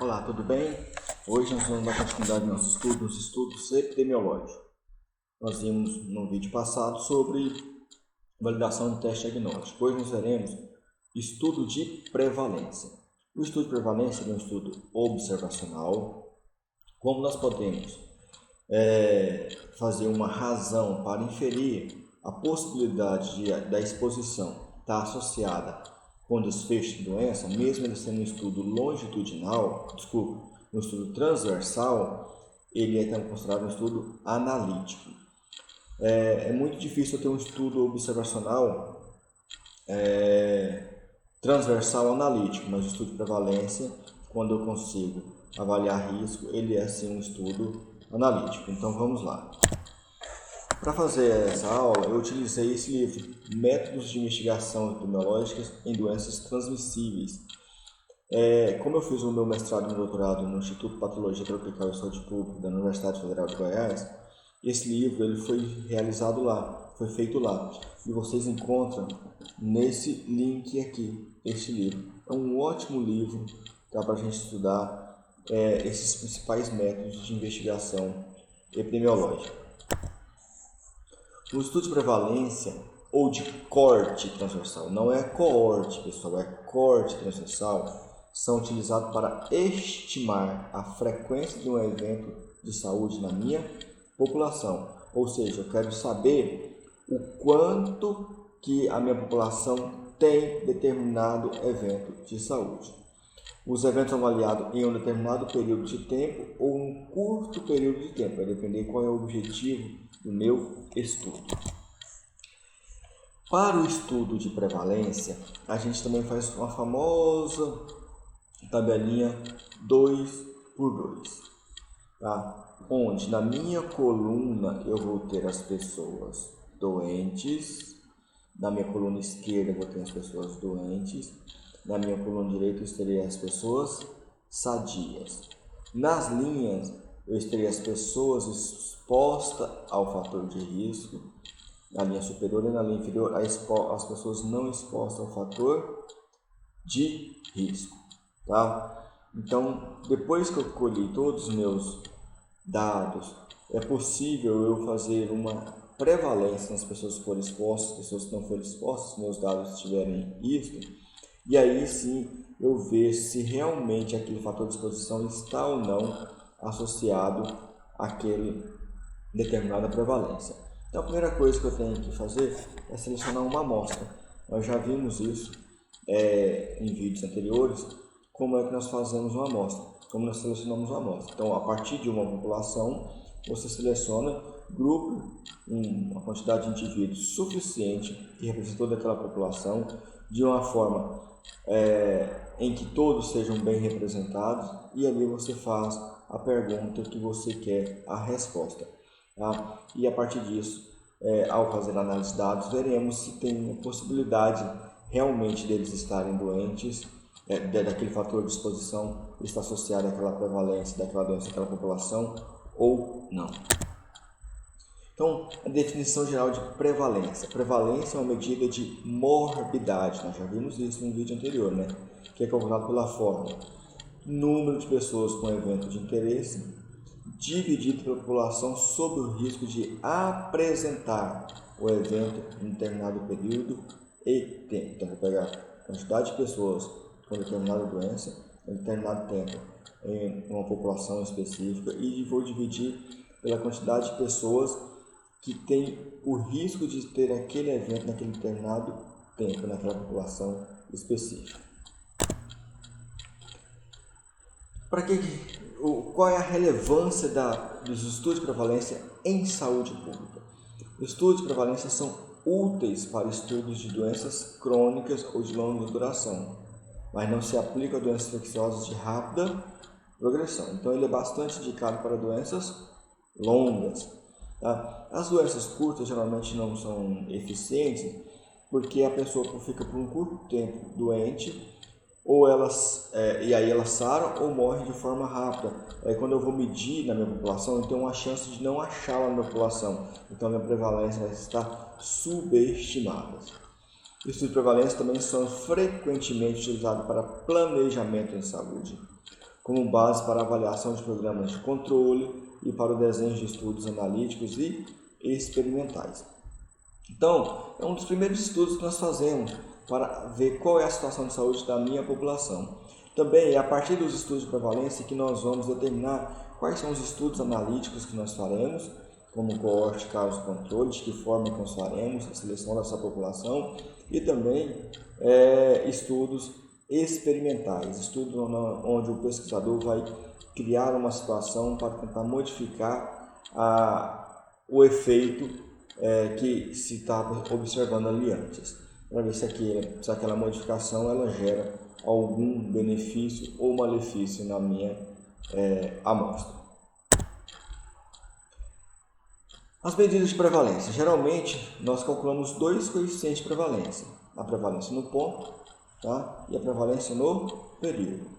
Olá, tudo bem? Hoje nós vamos dar continuidade aos nossos estudos epidemiológicos. Nós vimos no vídeo passado sobre validação de teste diagnóstico. Hoje nós veremos estudo de prevalência. O estudo de prevalência é um estudo observacional. Como nós podemos fazer uma razão para inferir a possibilidade da exposição estar associada com desfecho de doença, mesmo ele sendo um estudo um estudo transversal, ele é também considerado um estudo analítico. É muito difícil ter um estudo observacional transversal analítico, mas o estudo de prevalência, quando eu consigo avaliar risco, ele é sim um estudo analítico. Então vamos lá. Para fazer essa aula, eu utilizei esse livro, Métodos de Investigação Epidemiológicas em Doenças Transmissíveis. Como eu fiz o meu mestrado e meu doutorado no Instituto de Patologia Tropical e Saúde Pública da Universidade Federal de Goiás, esse livro ele foi realizado lá, foi feito lá. E vocês encontram nesse link aqui, este livro. É um ótimo livro para a gente estudar esses principais métodos de investigação epidemiológica. O estudo de prevalência ou de corte transversal, não é coorte, pessoal, é corte transversal, são utilizados para estimar a frequência de um evento de saúde na minha população. Ou seja, eu quero saber o quanto que a minha população tem determinado evento de saúde. Os eventos são avaliados em um determinado período de tempo ou um curto período de tempo, vai depender qual é o objetivo do meu estudo. Para o estudo de prevalência, a gente também faz uma famosa tabelinha 2x2, tá? Onde na minha coluna eu vou ter as pessoas doentes, na minha coluna esquerda eu vou ter as pessoas doentes, na minha coluna direita eu terei as pessoas sadias. Nas linhas eu terei as pessoas expostas ao fator de risco, na linha superior e na linha inferior as pessoas não expostas ao fator de risco, tá? Então, depois que eu colhi todos os meus dados, é possível eu fazer uma prevalência nas pessoas que forem expostas, pessoas que não forem expostas, se meus dados estiverem isto, e aí sim eu ver se realmente aquele fator de exposição está ou não associado àquele determinada prevalência. Então a primeira coisa que eu tenho que fazer é selecionar uma amostra. Nós já vimos isso em vídeos anteriores, como é que nós fazemos uma amostra, como nós selecionamos uma amostra. Então, a partir de uma população, você seleciona, grupo, uma quantidade de indivíduos suficiente que representa toda aquela população, de uma forma em que todos sejam bem representados, e ali você faz a pergunta que você quer a resposta. Tá? E a partir disso, ao fazer a análise de dados, veremos se tem possibilidade realmente deles estarem doentes, daquele fator de exposição está associado àquela prevalência daquela doença naquela população ou não. Então, a definição geral de prevalência. Prevalência é uma medida de morbidade, nós já vimos isso no vídeo anterior, né? Que é calculado pela fórmula número de pessoas com evento de interesse dividido pela população sob o risco de apresentar o evento em determinado período e tempo. Então, vou pegar a quantidade de pessoas com determinada doença em determinado tempo em uma população específica e vou dividir pela quantidade de pessoas que tem o risco de ter aquele evento naquele determinado tempo, naquela população específica. Qual é a relevância dos estudos de prevalência em saúde pública? Os estudos de prevalência são úteis para estudos de doenças crônicas ou de longa duração, mas não se aplica a doenças infecciosas de rápida progressão. Então, ele é bastante indicado para doenças longas. Tá? As doenças curtas geralmente não são eficientes porque a pessoa fica por um curto tempo doente, ou e aí elas saram ou morrem de forma rápida. Aí quando eu vou medir na minha população, eu tenho uma chance de não achá-la na minha população. Então a minha prevalência vai estar subestimada. Estudos de prevalência também são frequentemente utilizados para planejamento em saúde. como base para a avaliação de programas de controle e para o desenho de estudos analíticos e experimentais. Então, é um dos primeiros estudos que nós fazemos para ver qual é a situação de saúde da minha população. Também é a partir dos estudos de prevalência que nós vamos determinar quais são os estudos analíticos que nós faremos, como coorte, casos de controle, de que forma que nós faremos a seleção dessa população, e também estudos experimentais, estudos onde o pesquisador vai criar uma situação para tentar modificar o efeito que se estava observando ali antes, para ver se aquela modificação ela gera algum benefício ou malefício na minha amostra. As medidas de prevalência. Geralmente, nós calculamos dois coeficientes de prevalência. A prevalência no ponto, tá? E a prevalência no período.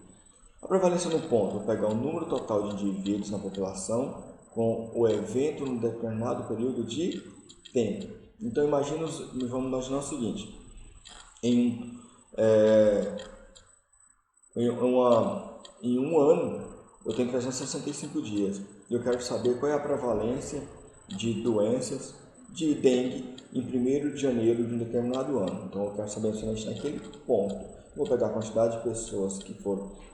A prevalência no ponto, vou pegar o número total de indivíduos na população com o evento num determinado período de tempo. Então, vamos imaginar o seguinte. Em um ano, eu tenho 365 dias. E eu quero saber qual é a prevalência de doenças de dengue em 1º de janeiro de um determinado ano. Então, eu quero saber somente naquele ponto. Vou pegar a quantidade de pessoas que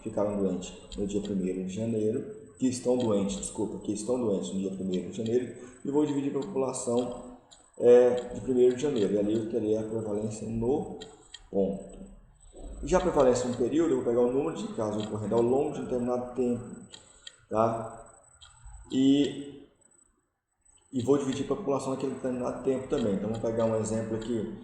ficaram doentes no dia 1º de janeiro, que estão doentes no dia 1º de janeiro, e vou dividir pela população de 1º de janeiro. E ali eu terei a prevalência no ponto. Já a prevalência no período, eu vou pegar o número de casos ocorrendo ao longo de um determinado tempo, tá? E vou dividir para a população naquele determinado tempo também. Então, vou pegar um exemplo aqui.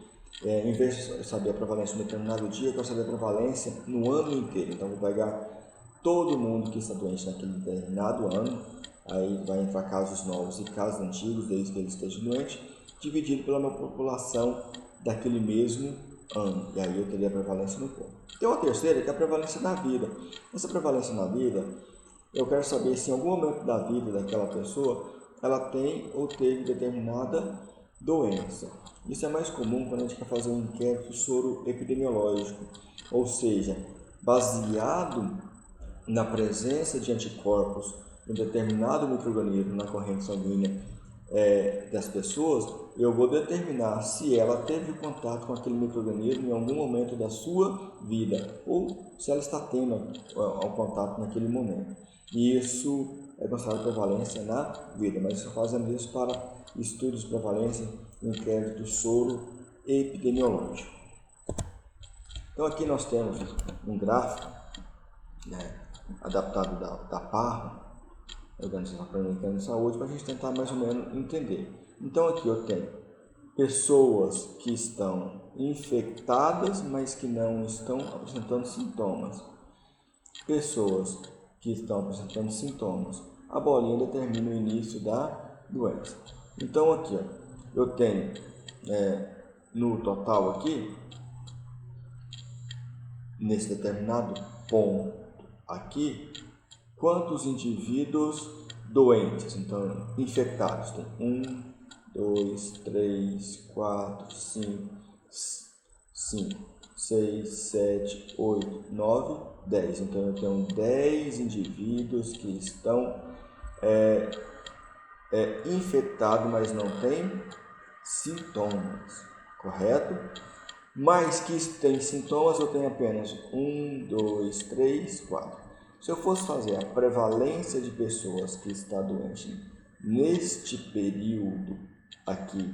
Em vez de saber a prevalência no determinado dia, eu quero saber a prevalência no ano inteiro. Então, vou pegar todo mundo que está doente naquele determinado ano. Aí vai entrar casos novos e casos antigos, desde que ele esteja doente, dividido pela minha população daquele mesmo ano. E aí eu teria a prevalência no ponto. Tem uma terceira, que é a prevalência na vida. Essa prevalência na vida, eu quero saber se em algum momento da vida daquela pessoa ela tem ou teve determinada doença. Isso é mais comum quando a gente quer fazer um inquérito soroepidemiológico, ou seja, baseado na presença de anticorpos em um determinado micro-organismo na corrente sanguínea das pessoas, eu vou determinar se ela teve contato com aquele micro-organismo em algum momento da sua vida, ou se ela está tendo o contato naquele momento. E isso é considerado prevalência na vida, mas isso fazemos isso para estudos de prevalência no inquérito soroepidemiológico. Então aqui nós temos um gráfico adaptado da PAHO, Organização Pan-Americana de Saúde, para a gente tentar mais ou menos entender. Então aqui eu tenho pessoas que estão infectadas, mas que não estão apresentando sintomas. Pessoas que estão apresentando sintomas. A bolinha determina o início da doença. Então aqui eu tenho no total aqui, nesse determinado ponto aqui, quantos indivíduos doentes, então infectados. Tem 1, 2, 3, 4, 5, 6, 7, 8, 9, 10. Então eu tenho 10 indivíduos que estão infectados, mas não têm sintomas, correto? Mas que têm sintomas, eu tenho apenas 1, 2, 3, 4. Se eu fosse fazer a prevalência de pessoas que estão doentes neste período aqui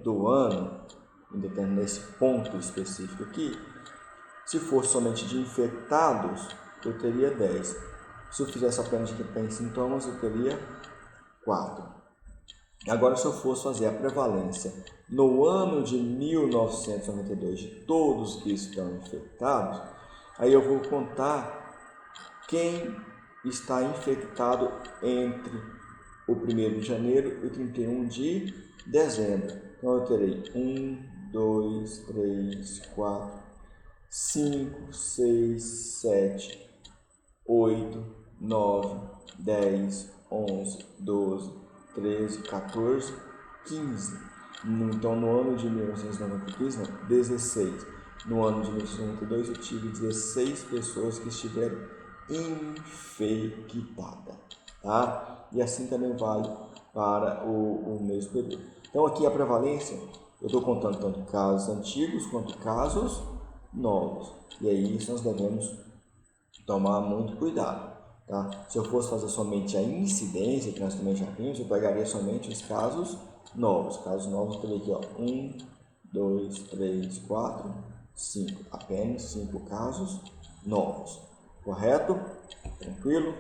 do ano, nesse ponto específico aqui, se for somente de infectados, eu teria 10. Se eu fizesse apenas de quem tem sintomas, eu teria 4. Agora, se eu fosse fazer a prevalência no ano de 1992 de todos que estão infectados, aí eu vou contar quem está infectado entre o 1º de janeiro e o 31 de dezembro. Então, eu terei 1, 2, 3, 4, 5, 6, 7, 8, 9, 10, 11, 12, 13, 14, 15. Então, no ano de 1993, 16. No ano de 1992, eu tive 16 pessoas que estiveram infectada, tá? E assim também vale para o mesmo período. Então aqui a prevalência, eu estou contando tanto casos antigos quanto casos novos. E aí nós devemos tomar muito cuidado, tá? Se eu fosse fazer somente a incidência, que nós também já vimos, eu pegaria somente os casos novos. Casos novos, eu teria aqui, ó, 1, 2, 3, 4, 5. Apenas 5 casos novos. Correto? Tranquilo?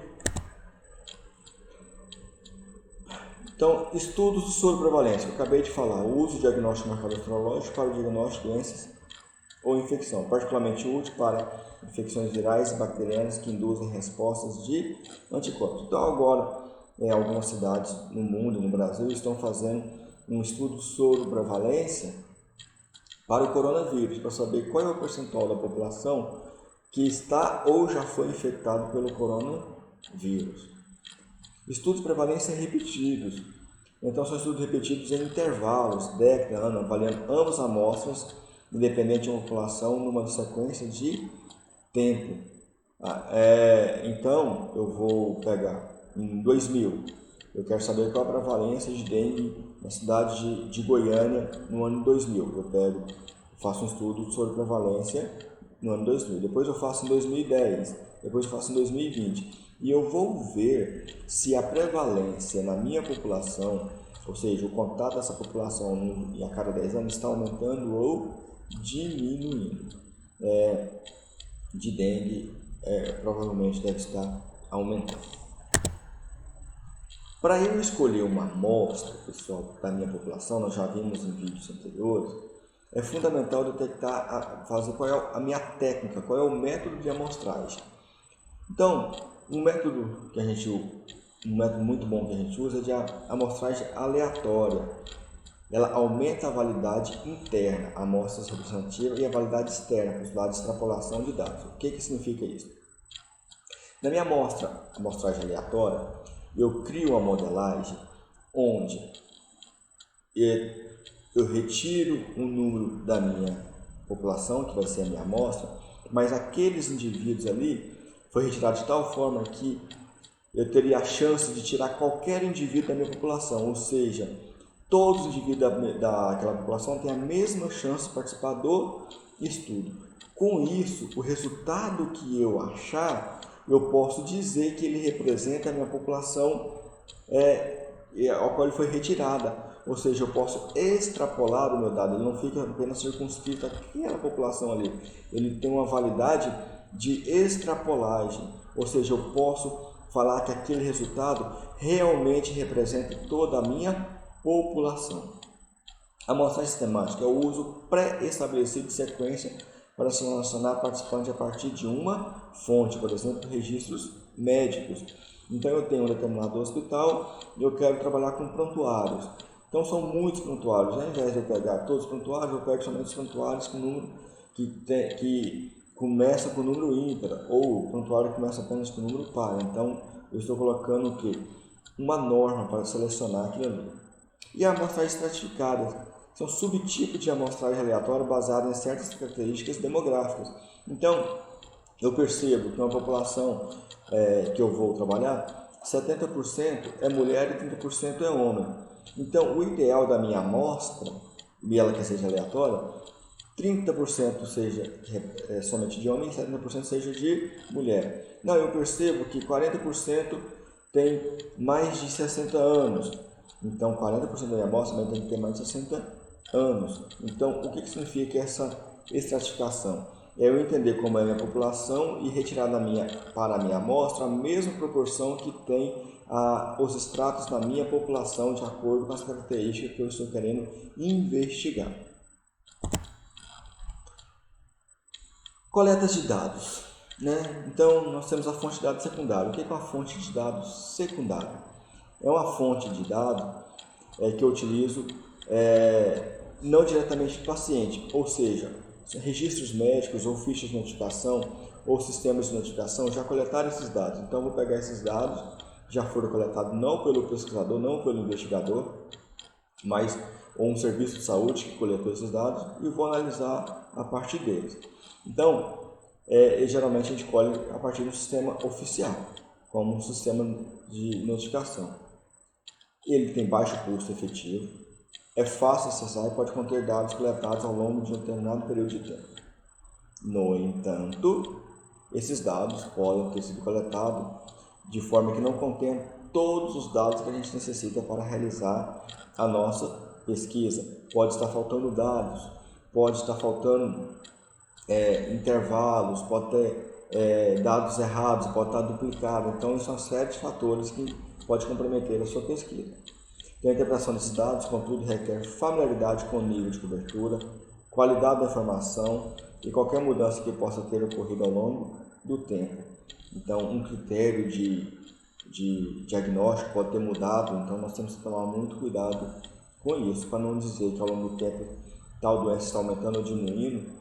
Então, estudos de soroprevalência. Eu acabei de falar, o uso de diagnóstico de marcador astrológico para o diagnóstico de doenças ou infecção, particularmente útil para infecções virais e bacterianas que induzem respostas de anticorpos. Então, agora, algumas cidades no mundo, no Brasil, estão fazendo um estudo de soroprevalência para o coronavírus, para saber qual é o percentual da população que está ou já foi infectado pelo coronavírus. Estudos de prevalência repetidos. Então, são estudos repetidos em intervalos, década, ano, avaliando ambas amostras, independente de uma população, numa sequência de tempo. Então, eu vou pegar em 2000, eu quero saber qual a prevalência de dengue na cidade de Goiânia no ano 2000. Eu faço um estudo sobre prevalência no ano 2000. Depois eu faço em 2010, depois eu faço em 2020. E eu vou ver se a prevalência na minha população, ou seja, o contato dessa população a cada 10 anos está aumentando ou diminuindo. De dengue provavelmente deve estar aumentando. Para eu escolher uma amostra, pessoal, da minha população, nós já vimos em vídeos anteriores, é fundamental detectar, fazer qual é a minha técnica, qual é o método de amostragem. Então, um método muito bom que a gente usa é de amostragem aleatória. Ela aumenta a validade interna, a amostra representativa, e a validade externa, a possibilidade de extrapolação de dados. O que significa isso? Na minha amostragem aleatória, eu crio uma modelagem onde eu retiro um número da minha população, que vai ser a minha amostra, mas aqueles indivíduos ali foi retirado de tal forma que eu teria a chance de tirar qualquer indivíduo da minha população, ou seja, todos os indivíduos daquela população têm a mesma chance de participar do estudo. Com isso, o resultado que eu achar, eu posso dizer que ele representa a minha população ao qual ele foi retirada. Ou seja, eu posso extrapolar o meu dado, ele não fica apenas circunscrito àquela população ali. Ele tem uma validade de extrapolagem, ou seja, eu posso falar que aquele resultado realmente representa toda a minha população. A amostragem sistemática é o uso pré-estabelecido de sequência para selecionar participantes a partir de uma fonte, por exemplo, registros médicos. Então, eu tenho um determinado hospital e eu quero trabalhar com prontuários. Então, são muitos prontuários. Ao invés de eu pegar todos os prontuários, eu pego somente os prontuários com número que começa com número ímpar, ou o prontuário começa apenas com número par. Então, eu estou colocando o quê? Uma norma para selecionar aquilo ali. E a amostragem estratificada são subtipos de amostragem aleatória baseada em certas características demográficas. Então, eu percebo que uma população que eu vou trabalhar, 70% é mulher e 30% é homem. Então, o ideal da minha amostra, e ela que seja aleatória, 30% seja somente de homem e 70% seja de mulher. Não, eu percebo que 40% tem mais de 60 anos. Então, 40% da minha amostra também tem que ter mais de 60 anos. Então, o que significa essa estratificação? É eu entender como é a minha população e retirar para a minha amostra a mesma proporção que tem os estratos da minha população de acordo com as características que eu estou querendo investigar. Coletas de dados, né? Então, nós temos a fonte de dados secundária. O que é uma fonte de dados secundária? É uma fonte de dados que eu utilizo não diretamente do paciente, ou seja, registros médicos ou fichas de notificação ou sistemas de notificação já coletaram esses dados. Então, eu vou pegar esses dados, já foram coletados não pelo pesquisador, não pelo investigador, mas um serviço de saúde que coletou esses dados e vou analisar a partir deles. Então, e geralmente a gente colhe a partir do sistema oficial, como um sistema de notificação. Ele tem baixo custo efetivo, é fácil acessar e pode conter dados coletados ao longo de um determinado período de tempo. No entanto, esses dados podem ter sido coletados de forma que não contenha todos os dados que a gente necessita para realizar a nossa pesquisa. Pode estar faltando dados, pode estar faltando intervalos, pode ter dados errados, pode estar duplicado. Então, isso são sete fatores que pode comprometer a sua pesquisa. Então, a interpretação desses dados, contudo, requer familiaridade com o nível de cobertura, qualidade da informação e qualquer mudança que possa ter ocorrido ao longo do tempo. Então, um critério de diagnóstico pode ter mudado, então nós temos que tomar muito cuidado com isso, para não dizer que ao longo do tempo tal doença está aumentando ou diminuindo,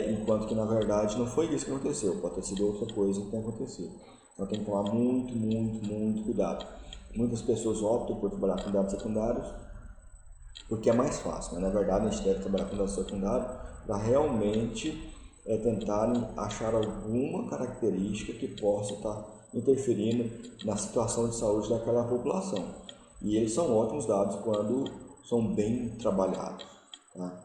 enquanto que na verdade não foi isso que aconteceu, pode ter sido outra coisa que tem acontecido. Então tem que tomar muito cuidado. Muitas pessoas optam por trabalhar com dados secundários porque é mais fácil, mas na verdade a gente deve trabalhar com dados secundários para realmente tentarem achar alguma característica que possa estar interferindo na situação de saúde daquela população. E eles são ótimos dados quando são bem trabalhados. Tá?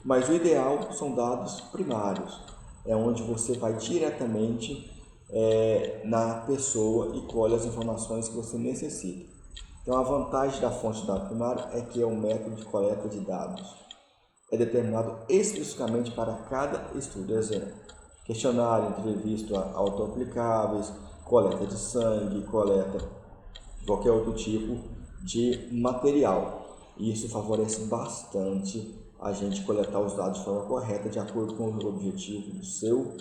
Mas o ideal são dados primários, é onde você vai diretamente na pessoa e colhe as informações que você necessita. Então a vantagem da fonte de dados primário é que é um método de coleta de dados. É determinado especificamente para cada estudo. Exemplo, questionário, entrevista autoaplicáveis, coleta de sangue, coleta de qualquer outro tipo de material. E isso favorece bastante a gente coletar os dados de forma correta, de acordo com o objetivo do seu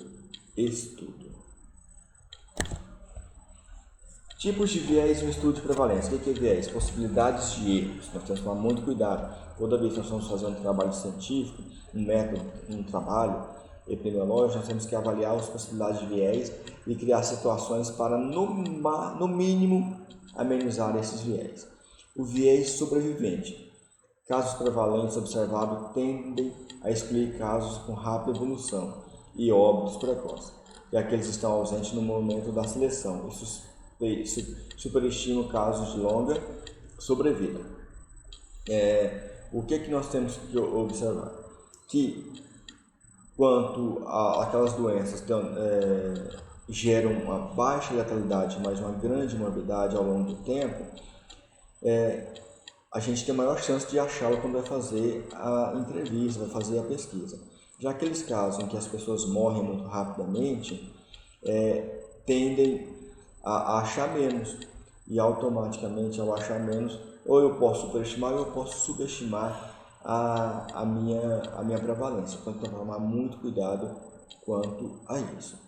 estudo. Tipos de viés no estudo de prevalência. O que é viés? Possibilidades de erros. Nós temos que tomar muito cuidado. Toda vez que nós estamos fazendo um trabalho científico, um método, um trabalho epidemiológico, nós temos que avaliar as possibilidades de viés e criar situações para, no mínimo, amenizar esses viés. O viés sobrevivente. Casos prevalentes observados tendem a excluir casos com rápida evolução e óbitos precoces, e aqueles que estão ausentes no momento da seleção. Isso superestima casos de longa sobrevida. O que nós temos que observar? Que quanto aquelas doenças geram uma baixa letalidade, mas uma grande morbidade ao longo do tempo, a gente tem maior chance de achá-lo quando vai fazer a entrevista, vai fazer a pesquisa. Já aqueles casos em que as pessoas morrem muito rapidamente, tendem a achar menos, e automaticamente ao achar menos, ou eu posso superestimar ou eu posso subestimar a minha prevalência. Então, tem que tomar muito cuidado quanto a isso.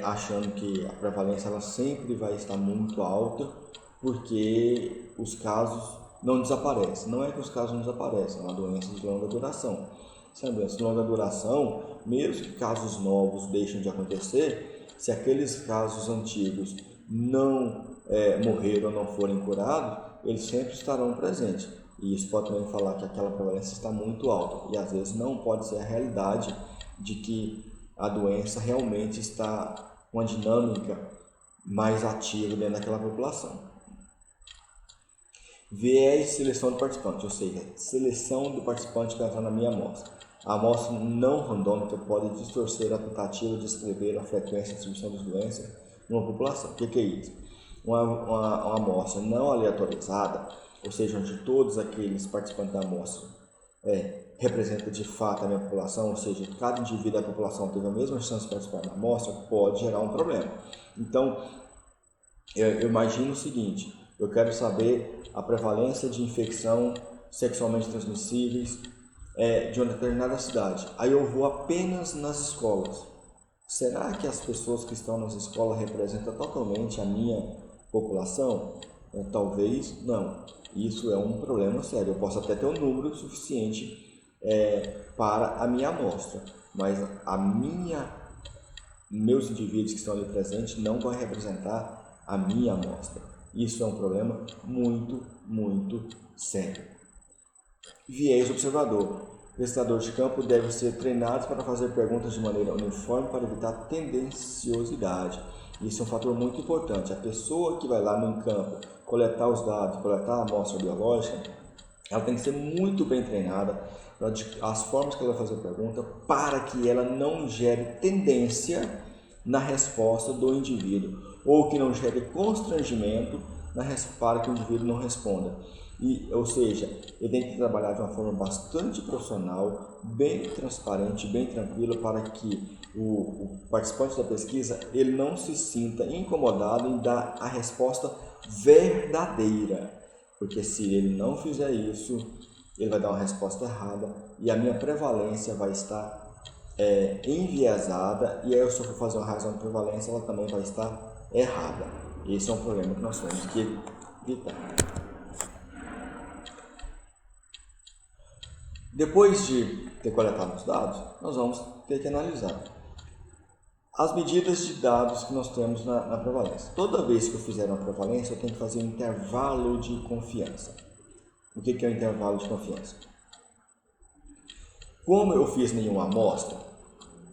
Achando que a prevalência ela sempre vai estar muito alta, porque os casos não desaparecem. Não é que os casos não desaparecem, é uma doença de longa duração. Se é uma doença de longa duração, mesmo que casos novos deixem de acontecer, se aqueles casos antigos não morreram ou não forem curados, eles sempre estarão presentes. E isso pode também falar que aquela prevalência está muito alta. E às vezes não pode ser a realidade de que a doença realmente está com uma dinâmica mais ativa dentro daquela população. Viés de seleção do participante, ou seja, seleção do participante que entra na minha amostra. A amostra não randômica pode distorcer a tentativa de descrever a frequência e distribuição das doenças numa população. O que é isso? Uma amostra não aleatorizada, ou seja, onde todos aqueles participantes da amostra representa de fato a minha população, ou seja, cada indivíduo da população teve a mesma chance de participar da amostra, pode gerar um problema. Então, eu imagino o seguinte: eu quero saber a prevalência de infecção sexualmente transmissíveis de uma determinada cidade. Aí eu vou apenas nas escolas. Será que as pessoas que estão nas escolas representam totalmente a minha população? Talvez não. Isso é um problema sério. Eu posso até ter um número suficiente para a minha amostra, mas meus indivíduos que estão ali presentes não vão representar a minha amostra. Isso é um problema muito sério. Viés observador. pesquisadores de campo devem ser treinados para fazer perguntas de maneira uniforme para evitar tendenciosidade. Isso é um fator muito importante. A pessoa que vai lá no campo coletar os dados, coletar a amostra biológica, ela tem que ser muito bem treinada para as formas que ela vai fazer a pergunta, para que ela não gere tendência na resposta do indivíduo, ou que não gere constrangimento para que o indivíduo não responda. Ou seja, ele tem que trabalhar de uma forma bastante profissional, bem transparente, bem tranquila, para que o participante da pesquisa ele não se sinta incomodado em dar a resposta verdadeira, porque se ele não fizer isso, ele vai dar uma resposta errada e a minha prevalência vai estar enviesada, e aí se eu for fazer uma razão de prevalência, ela também vai estar errada. Esse é um problema que nós temos que evitar. Depois de ter coletado os dados, nós vamos ter que analisar as medidas de dados que nós temos na prevalência. Toda vez que eu fizer uma prevalência, eu tenho que fazer um intervalo de confiança. O que é o intervalo de confiança? Como eu fiz nenhuma amostra,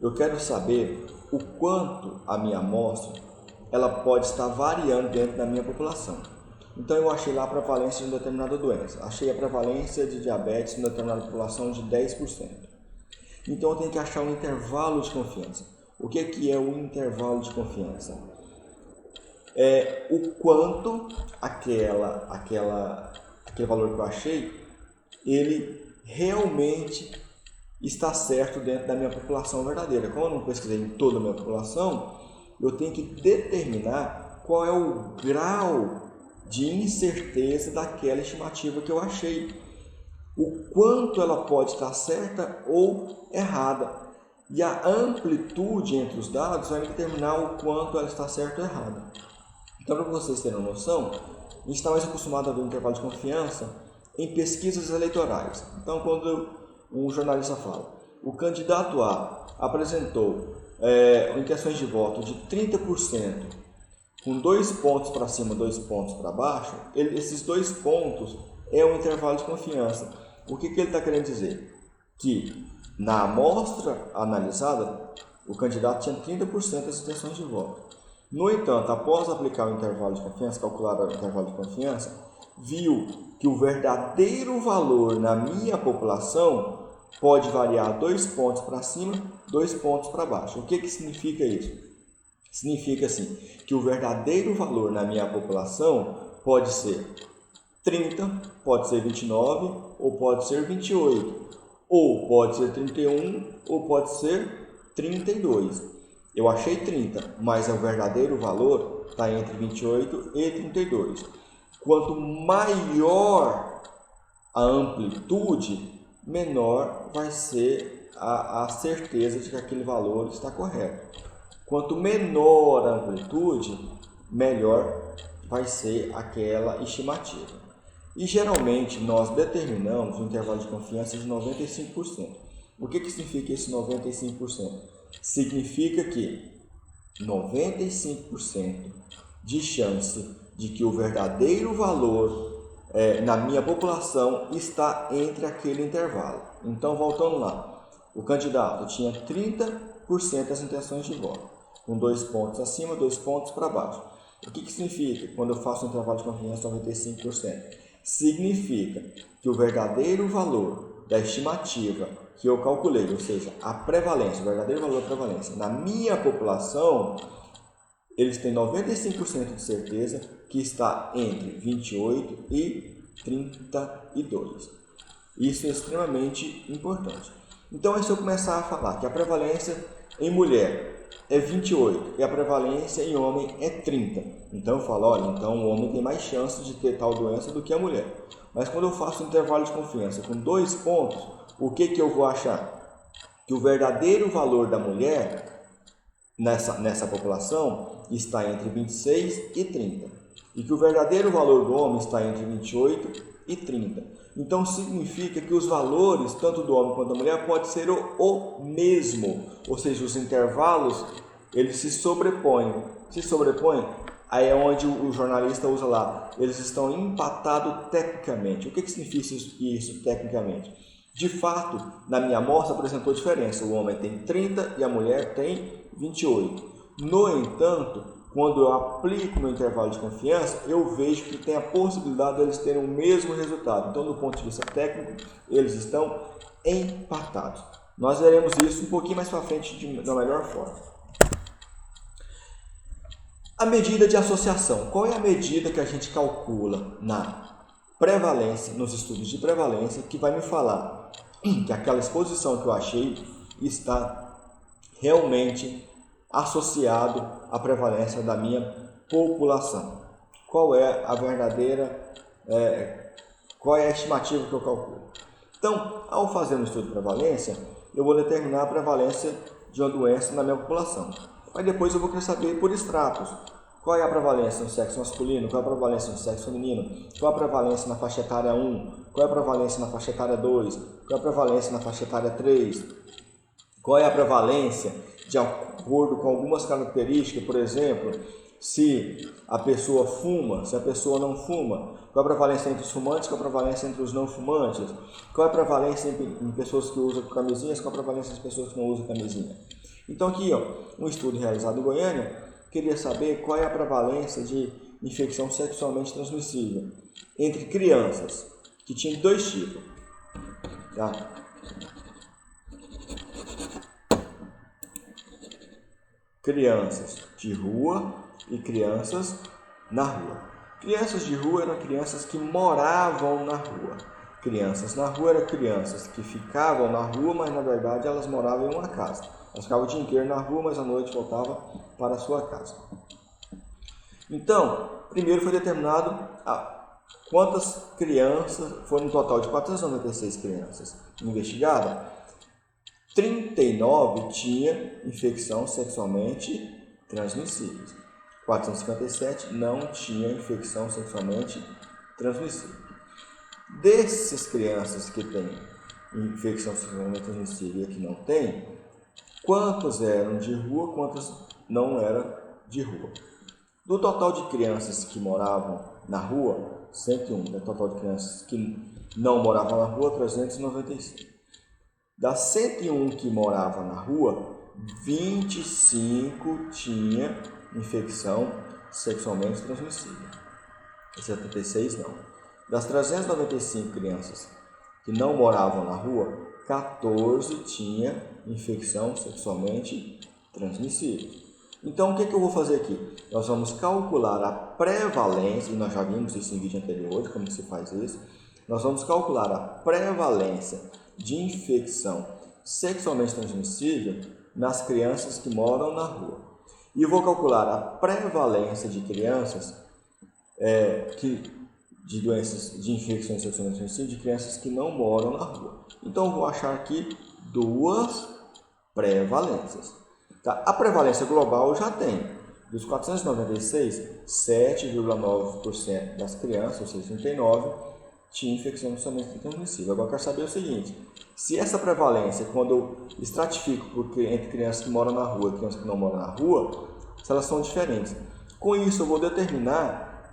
eu quero saber o quanto a minha amostra ela pode estar variando dentro da minha população. Então eu achei lá a prevalência de uma determinada doença. Achei a prevalência de diabetes em uma determinada população de 10%. Então eu tenho que achar um intervalo de confiança. O que é o intervalo de confiança? É o quanto aquele valor que eu achei, ele realmente está certo dentro da minha população verdadeira. Como eu não pesquisei em toda a minha população, eu tenho que determinar qual é o grau de incerteza daquela estimativa que eu achei. O quanto ela pode estar certa ou errada. E a amplitude entre os dados vai determinar o quanto ela está certa ou errada. Então, para vocês terem uma noção, a gente está mais acostumado a ver um intervalo de confiança em pesquisas eleitorais. Então, quando um jornalista fala, o candidato A apresentou em questões de voto de 30%, com 2 pontos para cima, 2 pontos para baixo, esses 2 pontos é um intervalo de confiança. O que ele está querendo dizer? Que na amostra analisada, o candidato tinha 30% das intenções de voto. No entanto, após aplicar o intervalo de confiança, calcular o intervalo de confiança, viu que o verdadeiro valor na minha população pode variar 2 pontos para cima, 2 pontos para baixo. O que significa isso? Significa assim, que o verdadeiro valor na minha população pode ser 30, pode ser 29 ou pode ser 28. Ou pode ser 31, ou pode ser 32. Eu achei 30, mas o verdadeiro valor está entre 28 e 32. Quanto maior a amplitude, menor vai ser a certeza de que aquele valor está correto. Quanto menor a amplitude, melhor vai ser aquela estimativa. E geralmente nós determinamos um intervalo de confiança de 95%. O que significa esse 95%? Significa que 95% de chance de que o verdadeiro valor na minha população está entre aquele intervalo. Então, voltando lá, o candidato tinha 30% das intenções de voto, com 2 pontos acima, 2 pontos para baixo. O que significa quando eu faço um intervalo de confiança de 95%? Significa que o verdadeiro valor da estimativa que eu calculei, ou seja, a prevalência, o verdadeiro valor da prevalência na minha população, eles têm 95% de certeza que está entre 28 e 32. Isso é extremamente importante. Então, se eu começar a falar que a prevalência em mulher é 28 e a prevalência em homem é 30. Então eu falo, olha, então o homem tem mais chance de ter tal doença do que a mulher. Mas quando eu faço um intervalo de confiança com 2 pontos, o que eu vou achar? Que o verdadeiro valor da mulher nessa população está entre 26 e 30. E que o verdadeiro valor do homem está entre 28 e 30. Então significa que os valores, tanto do homem quanto da mulher, pode ser o mesmo. Ou seja, os intervalos, eles se sobrepõem. Se sobrepõem, aí é onde o jornalista usa lá. Eles estão empatados tecnicamente. O que significa isso tecnicamente? De fato, na minha amostra apresentou diferença. O homem tem 30 e a mulher tem 28. No entanto, quando eu aplico meu intervalo de confiança, eu vejo que tem a possibilidade de eles terem o mesmo resultado. Então, do ponto de vista técnico, eles estão empatados. Nós veremos isso um pouquinho mais para frente da melhor forma. A medida de associação. Qual é a medida que a gente calcula na prevalência, nos estudos de prevalência, que vai me falar que aquela exposição que eu achei está realmente associado à prevalência da minha população? Qual é a verdadeira, qual é a estimativa que eu calculo? Então, ao fazer um estudo de prevalência, eu vou determinar a prevalência de uma doença na minha população. Mas depois eu vou querer saber por estratos. Qual é a prevalência no sexo masculino? Qual é a prevalência no sexo feminino? Qual é a prevalência na faixa etária 1? Qual é a prevalência na faixa etária 2? Qual é a prevalência na faixa etária 3? Qual é a prevalência de acordo com algumas características, por exemplo, se a pessoa fuma, se a pessoa não fuma? Qual é a prevalência entre os fumantes? Qual é a prevalência entre os não fumantes? Qual é a prevalência em pessoas que usam camisinhas? Qual é a prevalência das pessoas que não usam camisinha? Então aqui, um estudo realizado em Goiânia, queria saber qual é a prevalência de infecção sexualmente transmissível entre crianças, que tinha dois tipos. Tá? Crianças de rua e crianças na rua. Crianças de rua eram crianças que moravam na rua. Crianças na rua eram crianças que ficavam na rua, mas na verdade elas moravam em uma casa. Elas ficavam o dia inteiro na rua, mas à noite voltavam para a sua casa. Então, primeiro foi determinado quantas crianças, foram um total de 496 crianças investigadas, 39 tinha infecção sexualmente transmissível. 457 não tinha infecção sexualmente transmissível. Dessas crianças que têm infecção sexualmente transmissível e que não têm, quantas eram de rua, quantas não eram de rua? Do total de crianças que moravam na rua, 101. Do total de crianças que não moravam na rua, 395. Das 101 que moravam na rua, 25 tinha infecção sexualmente transmissível. 76 não. Das 395 crianças que não moravam na rua, 14 tinha infecção sexualmente transmissível. Então, o que eu vou fazer aqui? Nós vamos calcular a prevalência, e nós já vimos isso em vídeo anterior, de como se faz isso. Nós vamos calcular a prevalência de infecção sexualmente transmissível nas crianças que moram na rua. E vou calcular a prevalência de crianças de doenças de infecções sexualmente transmissíveis de crianças que não moram na rua. Então, eu vou achar aqui duas prevalências. Tá? A prevalência global já tem. Dos 496, 7,9% das crianças, ou seja, 39, tinha infecção sexualmente transmissível. Agora, eu quero saber o seguinte: se essa prevalência, quando eu estratifico entre crianças que moram na rua e crianças que não moram na rua, se elas são diferentes. Com isso, eu vou determinar,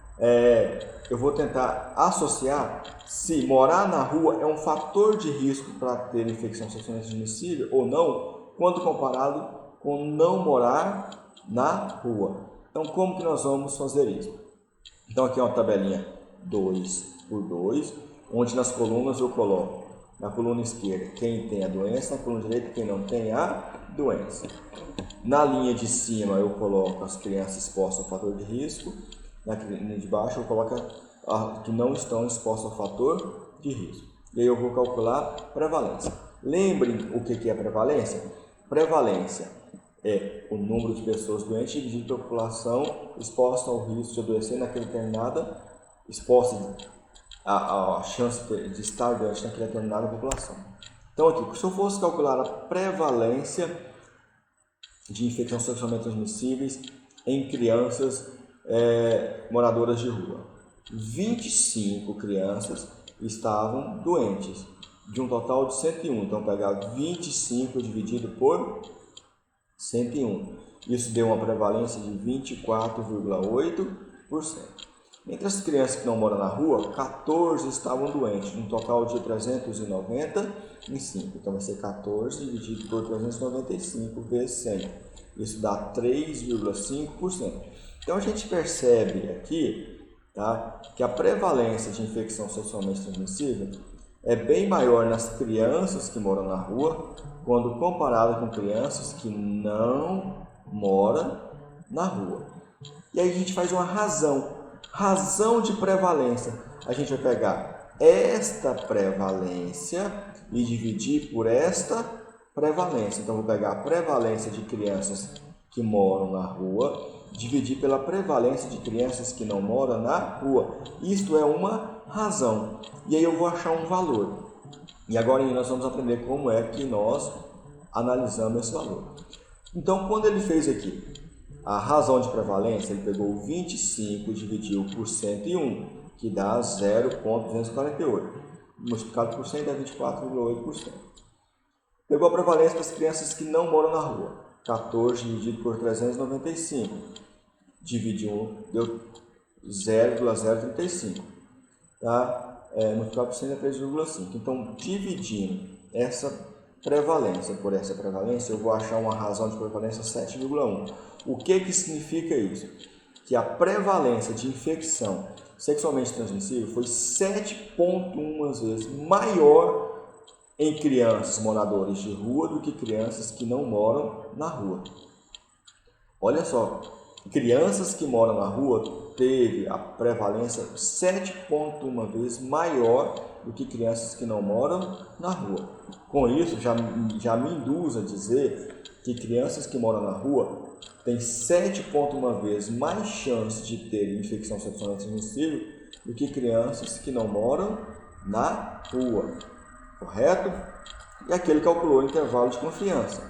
eu vou tentar associar se morar na rua é um fator de risco para ter infecção sexualmente transmissível ou não, quando comparado com não morar na rua. Então, como que nós vamos fazer isso? Então, aqui é uma tabelinha 2x2, onde nas colunas eu coloco, na coluna esquerda, quem tem a doença, na coluna direita, quem não tem a doença. Na linha de cima, eu coloco as crianças expostas ao fator de risco, na linha de baixo, eu coloco que não estão expostas ao fator de risco. E aí eu vou calcular prevalência. Lembrem o que é prevalência? Prevalência é o número de pessoas doentes dividido pela população exposta ao risco de adoecer naquela determinada, exposta a chance de estar doente naquela determinada população. Então aqui, se eu fosse calcular a prevalência de infecções sexualmente transmissíveis em crianças moradoras de rua, 25 crianças estavam doentes, de um total de 101. Então, pegar 25 dividido por 101. Isso deu uma prevalência de 24,8%. Entre as crianças que não moram na rua, 14 estavam doentes, um total de 395. Então vai ser 14 dividido por 395 vezes 100. Isso dá 3,5%. Então a gente percebe aqui, tá, que a prevalência de infecção sexualmente transmissível é bem maior nas crianças que moram na rua, quando comparado com crianças que não moram na rua. E aí a gente faz uma razão de prevalência. A gente vai pegar esta prevalência e dividir por esta prevalência. Então, vou pegar a prevalência de crianças que moram na rua, dividir pela prevalência de crianças que não moram na rua. Isto é uma razão. E aí eu vou achar um valor. E agora nós vamos aprender como é que nós analisamos esse valor. Então, quando ele fez aqui a razão de prevalência, ele pegou 25 e dividiu por 101, que dá 0,248. Multiplicado por 100 dá 24,8%. Pegou a prevalência das crianças que não moram na rua. 14 dividido por 395. Dividiu, deu 0,035. Tá? Multiplicado por 100 dá 3,5. Então, dividindo essa prevalência por essa prevalência, eu vou achar uma razão de prevalência 7,1. O que significa isso? Que a prevalência de infecção sexualmente transmissível foi 7,1 vezes maior em crianças moradores de rua do que crianças que não moram na rua. Olha só, crianças que moram na rua teve a prevalência 7,1 vezes maior do que crianças que não moram na rua. Com isso, já me induz a dizer que crianças que moram na rua têm 7,1 vezes mais chance de ter infecção sexualmente transmissível do que crianças que não moram na rua. Correto? E aqui ele calculou o intervalo de confiança.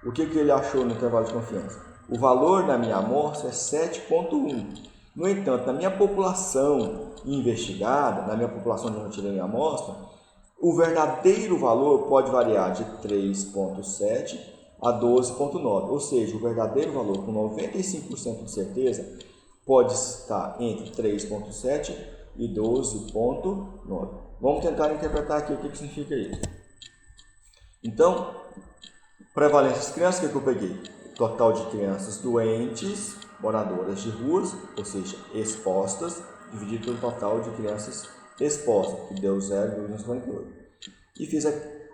O que ele achou no intervalo de confiança? O valor da minha amostra é 7,1. No entanto, na minha população investigada, na minha população onde eu tirei minha amostra, o verdadeiro valor pode variar de 3,7 a 12,9. Ou seja, o verdadeiro valor, com 95% de certeza, pode estar entre 3,7 e 12,9. Vamos tentar interpretar aqui o que significa isso. Então, prevalência das crianças, que eu peguei? Total de crianças doentes, moradoras de ruas, ou seja, expostas, dividido pelo total de crianças expostas, que deu 0,48. E fiz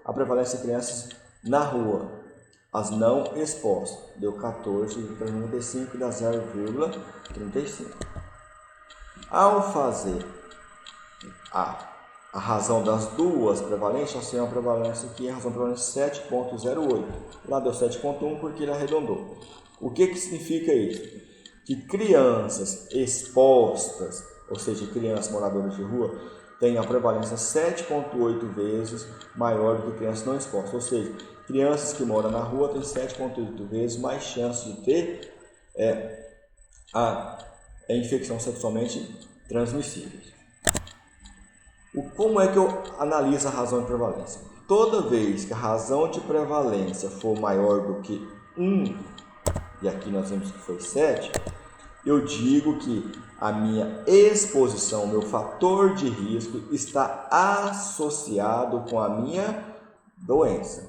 a prevalência de crianças na rua, as não expostas, deu 14,95 e dá 0,35. Ao fazer a razão das duas prevalências, nós temos uma prevalência aqui, a razão da prevalência 7,08. Lá deu 7,1 porque ele arredondou. O que significa isso? Que crianças expostas, ou seja, crianças moradoras de rua, têm a prevalência 7,8 vezes maior do que crianças não expostas. Ou seja, crianças que moram na rua têm 7,8 vezes mais chance de ter a infecção sexualmente transmissível. Como é que eu analiso a razão de prevalência? Toda vez que a razão de prevalência for maior do que 1, e aqui nós vimos que foi 7, eu digo que a minha exposição, meu fator de risco, está associado com a minha doença.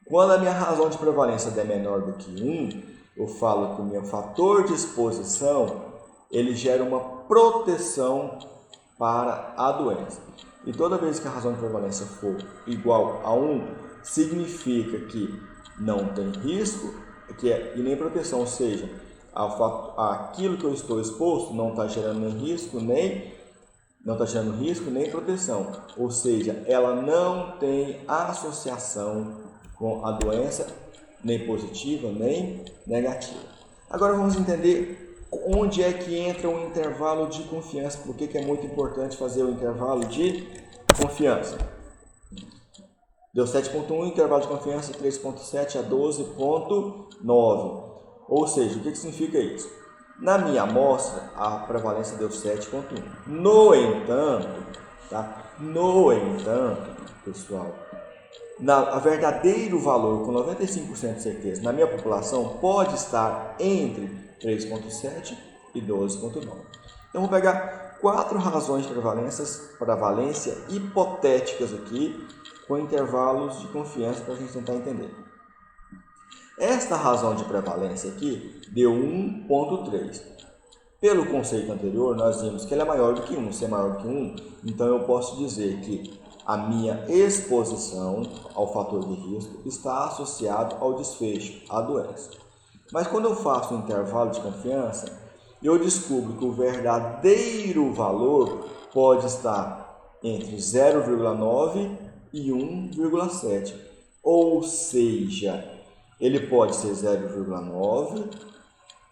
Quando a minha razão de prevalência é menor do que 1, eu falo que o meu fator de exposição ele gera uma proteção para a doença. E toda vez que a razão de prevalência for igual a 1, significa que não tem risco e nem proteção, ou seja, aquilo que eu estou exposto não está gerando nem risco, nem proteção. Ou seja, ela não tem associação com a doença, nem positiva, nem negativa. Agora vamos entender onde é que entra o intervalo de confiança. Por que é muito importante fazer o intervalo de confiança? Deu 7,1, intervalo de confiança 3,7 a 12,9. Ou seja, o que significa isso? Na minha amostra, a prevalência deu 7,1. No entanto, pessoal, a verdadeiro valor, com 95% de certeza, na minha população, pode estar entre 3,7 e 12,9. Então, vou pegar 4 razões de prevalência hipotéticas aqui, com intervalos de confiança para a gente tentar entender. Esta razão de prevalência aqui deu 1,3. Pelo conceito anterior, nós vimos que ela é maior do que 1. Se é maior do que 1, então eu posso dizer que a minha exposição ao fator de risco está associado ao desfecho, à doença. Mas quando eu faço um intervalo de confiança, eu descubro que o verdadeiro valor pode estar entre 0,9 e 1,7. Ou seja, ele pode ser 0,9,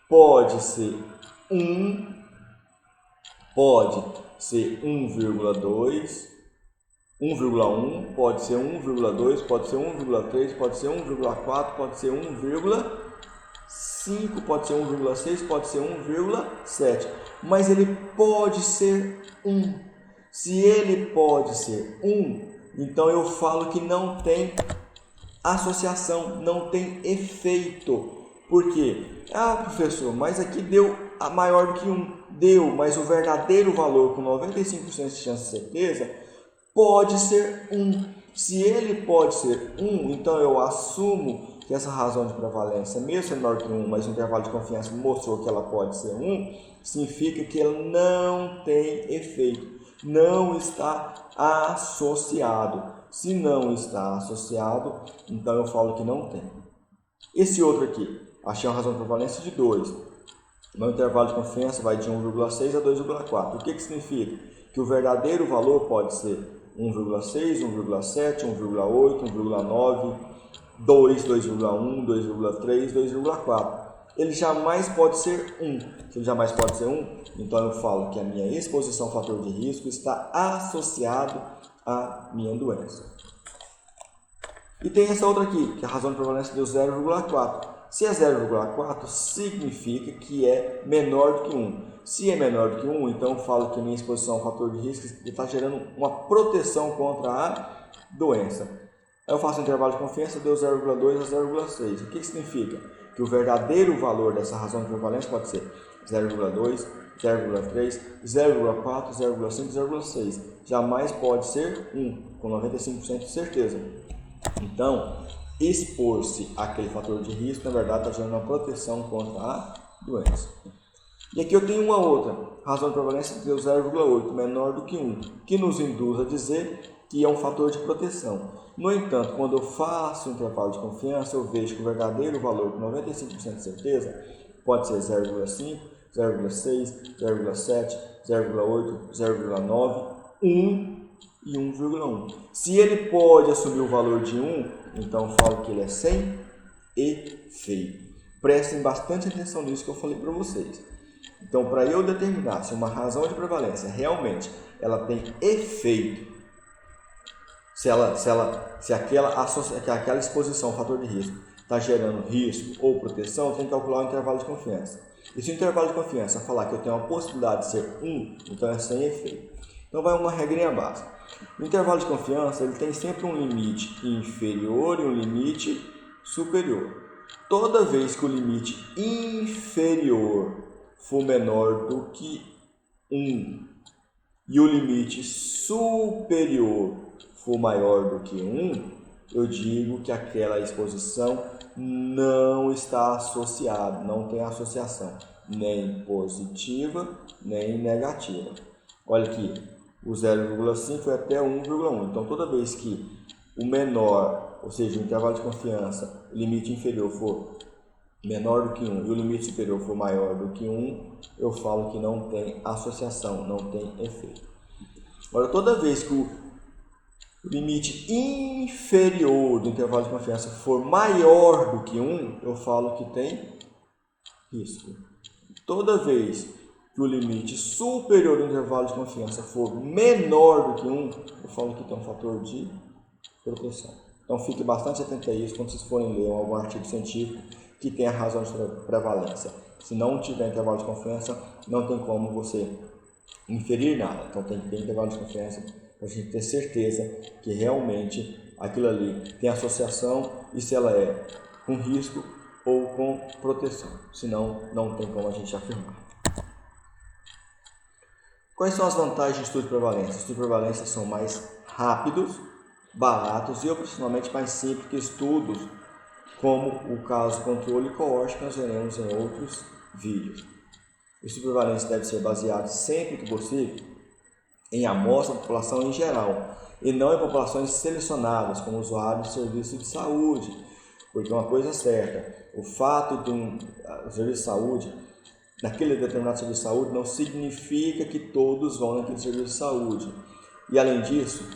pode ser 1, pode ser 1,2, 1,1, pode ser 1,2, pode ser 1,3, pode ser 1,4, pode ser 1,5, pode ser 1,6, pode ser 1,7. Mas ele pode ser 1. Se ele pode ser 1, então eu falo que não tem associação, não tem efeito. Por quê? Ah, professor, mas aqui deu a maior do que 1. Deu, mas o verdadeiro valor com 95% de chance de certeza pode ser 1. Se ele pode ser 1, então eu assumo que essa razão de prevalência, mesmo sendo menor que 1, mas o intervalo de confiança mostrou que ela pode ser 1, significa que ela não tem efeito, não está associado. Se não está associado, então eu falo que não tem. Esse outro aqui, achei uma razão de prevalência de 2. Meu intervalo de confiança vai de 1,6 a 2,4. O que significa? Que o verdadeiro valor pode ser 1,6, 1,7, 1,8, 1,9, 2, 2,1, 2,3, 2,4. Ele jamais pode ser 1. Se ele jamais pode ser 1, então eu falo que a minha exposição ao fator de risco está associado à minha doença. E tem essa outra aqui, que a razão de prevalência deu 0,4. Se é 0,4, significa que é menor do que 1. Se é menor do que 1, então eu falo que a minha exposição ao fator de risco está gerando uma proteção contra a doença. Aí eu faço um intervalo de confiança, deu 0,2 a 0,6. O que significa? Que o verdadeiro valor dessa razão de prevalência pode ser 0,2, 0,3, 0,4, 0,5, 0,6. Jamais pode ser 1, com 95% de certeza. Então, expor-se àquele fator de risco, na verdade, está gerando uma proteção contra a doença. E aqui eu tenho uma outra, razão de prevalência deu 0,8, menor do que 1, que nos induz a dizer que é um fator de proteção. No entanto, quando eu faço um intervalo de confiança, eu vejo que o verdadeiro valor, com 95% de certeza, pode ser 0,5, 0,6, 0,7, 0,8, 0,9, 1 e 1,1. Se ele pode assumir o valor de 1, então eu falo que ele é sem efeito. Prestem bastante atenção nisso que eu falei para vocês. Então, para eu determinar se uma razão de prevalência realmente ela tem efeito, se aquela exposição ao fator de risco está gerando risco ou proteção, eu tenho que calcular o intervalo de confiança. E se o intervalo de confiança falar que eu tenho uma possibilidade de ser 1, então é sem efeito. Então, vai uma regrinha básica. O intervalo de confiança ele tem sempre um limite inferior e um limite superior. Toda vez que o limite inferior for menor do que 1 e o limite superior for maior do que 1, eu digo que aquela exposição não está associada, não tem associação, nem positiva, nem negativa. Olha aqui, o 0,5 foi até 1,1. Então, toda vez que o menor, ou seja, o intervalo de confiança, o limite inferior for menor do que 1 e o limite superior for maior do que 1, eu falo que não tem associação, não tem efeito. Agora, toda vez que o limite inferior do intervalo de confiança for maior do que 1, eu falo que tem risco. Toda vez que o limite superior do intervalo de confiança for menor do que 1, eu falo que tem um fator de proteção. Então, fique bastante atento a isso quando vocês forem ler algum artigo científico que tenha razão de prevalência. Se não tiver intervalo de confiança, não tem como você inferir nada. Então, tem que ter intervalo de confiança para a gente ter certeza que realmente aquilo ali tem associação e se ela é com risco ou com proteção. Senão, não tem como a gente afirmar. Quais são as vantagens de estudo de prevalência? Estudos de prevalência são mais rápidos, baratos e operacionalmente mais simples que estudos como o caso controle e coorte que nós veremos em outros vídeos. O estudo de prevalência deve ser baseado sempre que possível em amostra da população em geral e não em populações selecionadas como usuários de serviços de saúde, porque uma coisa é certa, o fato de um serviço de saúde, naquele determinado serviço de saúde, não significa que todos vão naquele serviço de saúde. E além disso,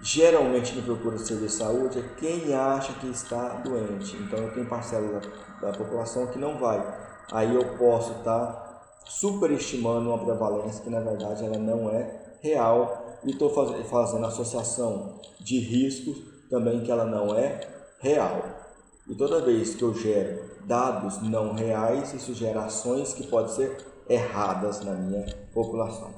geralmente quem procura serviço de saúde é quem acha que está doente. Então eu tenho parcela da população que não vai. Aí eu posso estar superestimando uma prevalência que na verdade ela não é real e estou fazendo associação de riscos também que ela não é real. E toda vez que eu gero dados não reais, isso gera ações que podem ser erradas na minha população.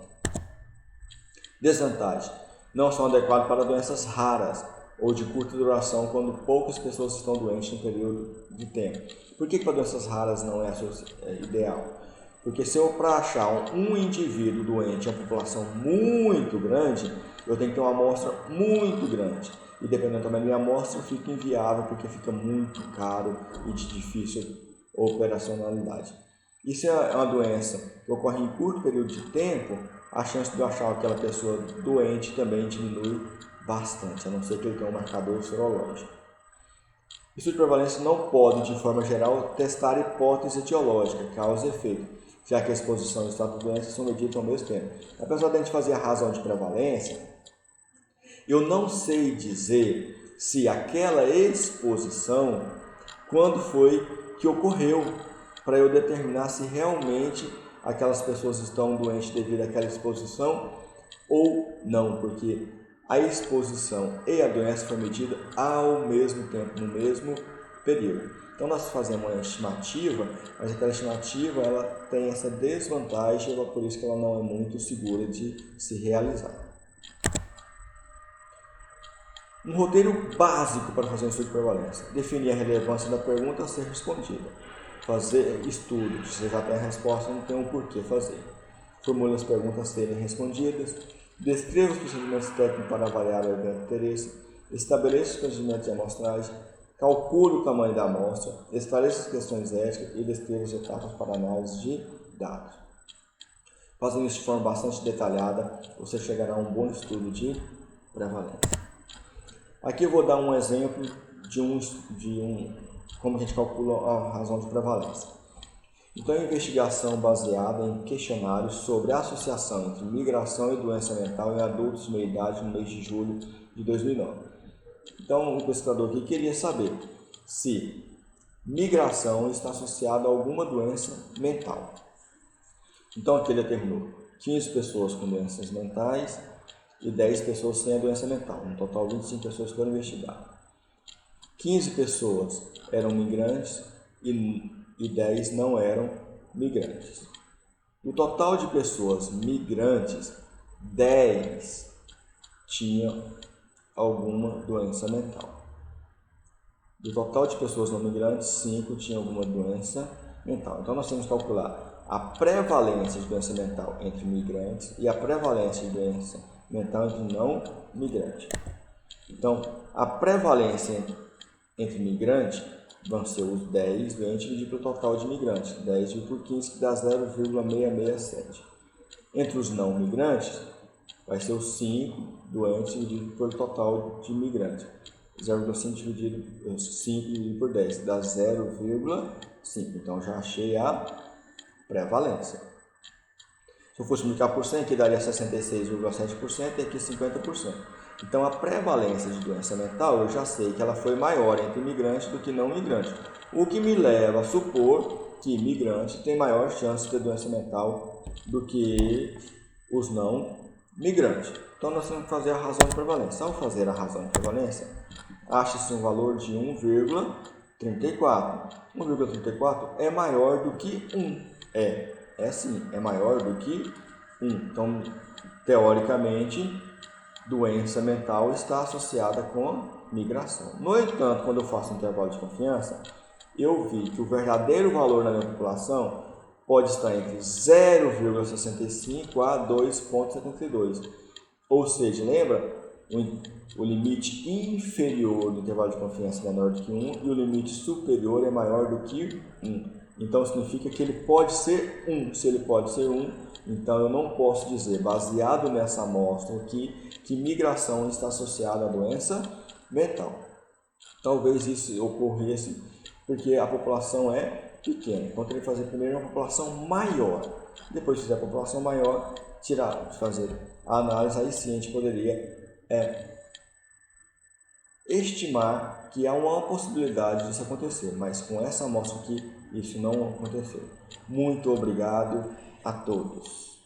Desvantagem: não são adequados para doenças raras ou de curta duração quando poucas pessoas estão doentes no período de tempo. Por que para doenças raras não é ideal? Porque se eu para achar um indivíduo doente em uma população muito grande, eu tenho que ter uma amostra muito grande. E dependendo também da minha amostra, fica inviável porque fica muito caro e de difícil operacionalidade. E se é uma doença que ocorre em curto período de tempo, a chance de eu achar aquela pessoa doente também diminui bastante, a não ser que ele tenha um marcador serológico. Estudo de prevalência não pode, de forma geral, testar hipótese etiológica, causa e efeito, já que a exposição e o estado da doença são medidos ao mesmo tempo. Apesar de a gente fazer a razão de prevalência, eu não sei dizer se aquela exposição, quando foi que ocorreu, para eu determinar se realmente aquelas pessoas estão doentes devido àquela exposição ou não, porque a exposição e a doença foi medida ao mesmo tempo, no mesmo período. Então nós fazemos uma estimativa, mas aquela estimativa ela tem essa desvantagem, por isso que ela não é muito segura de se realizar. Um roteiro básico para fazer um estudo de prevalência: definir a relevância da pergunta a ser respondida. Fazer estudo, se você já tem a resposta, não tem um porquê fazer. Formule as perguntas a serem respondidas. Descreva os procedimentos técnicos para avaliar o evento de interesse. Estabeleça os procedimentos de amostragem. Calcule o tamanho da amostra. Esclareça as questões éticas e descreva as etapas para análise de dados. Fazendo isso de forma bastante detalhada, você chegará a um bom estudo de prevalência. Aqui eu vou dar um exemplo de como a gente calcula a razão de prevalência. Então, a investigação baseada em questionários sobre a associação entre migração e doença mental em adultos de meia idade no mês de julho de 2009. Então, o pesquisador aqui queria saber se migração está associada a alguma doença mental. Então, aqui ele determinou 15 pessoas com doenças mentais e 10 pessoas sem a doença mental. No total, 25 pessoas foram investigadas. 15 pessoas eram migrantes e 10 não eram migrantes. No total de pessoas migrantes, 10 tinham alguma doença mental. Do total de pessoas não migrantes, 5 tinham alguma doença mental. Então, nós temos que calcular a prevalência de doença mental entre migrantes e a prevalência de doença mental entre não migrantes. Então, a prevalência entre migrantes vão ser os 10 doentes dividido pelo total de migrantes. 10 dividido por 15, que dá 0,667. Entre os não migrantes, vai ser os 5 doentes dividido pelo total de migrantes. 0,5 dividido por 10, que dá 0,5. Então, já achei a prevalência. Se eu fosse multiplicar por 100, aqui daria 66,7% e aqui 50%. Então, a prevalência de doença mental, eu já sei que ela foi maior entre migrantes do que não migrantes. O que me leva a supor que migrantes têm maior chance de ter doença mental do que os não migrantes. Então, nós temos que fazer a razão de prevalência. Ao fazer a razão de prevalência, acha-se um valor de 1,34. 1,34 é maior do que 1. É sim, é maior do que 1. Então, teoricamente, doença mental está associada com migração. No entanto, quando eu faço um intervalo de confiança, eu vi que o verdadeiro valor na minha população pode estar entre 0,65 a 2,72. Ou seja, lembra? O limite inferior do intervalo de confiança é menor do que 1 e o limite superior é maior do que 1. Então, significa que ele pode ser 1. Se ele pode ser 1, então eu não posso dizer, baseado nessa amostra aqui, que migração está associada à doença mental. Talvez isso ocorresse porque a população é pequena. Então, eu teria que fazer primeiro uma população maior. Depois, se fizer a população maior, fazer a análise, aí sim a gente poderia estimar que há uma possibilidade disso acontecer, mas com essa amostra aqui, isso não aconteceu. Muito obrigado a todos.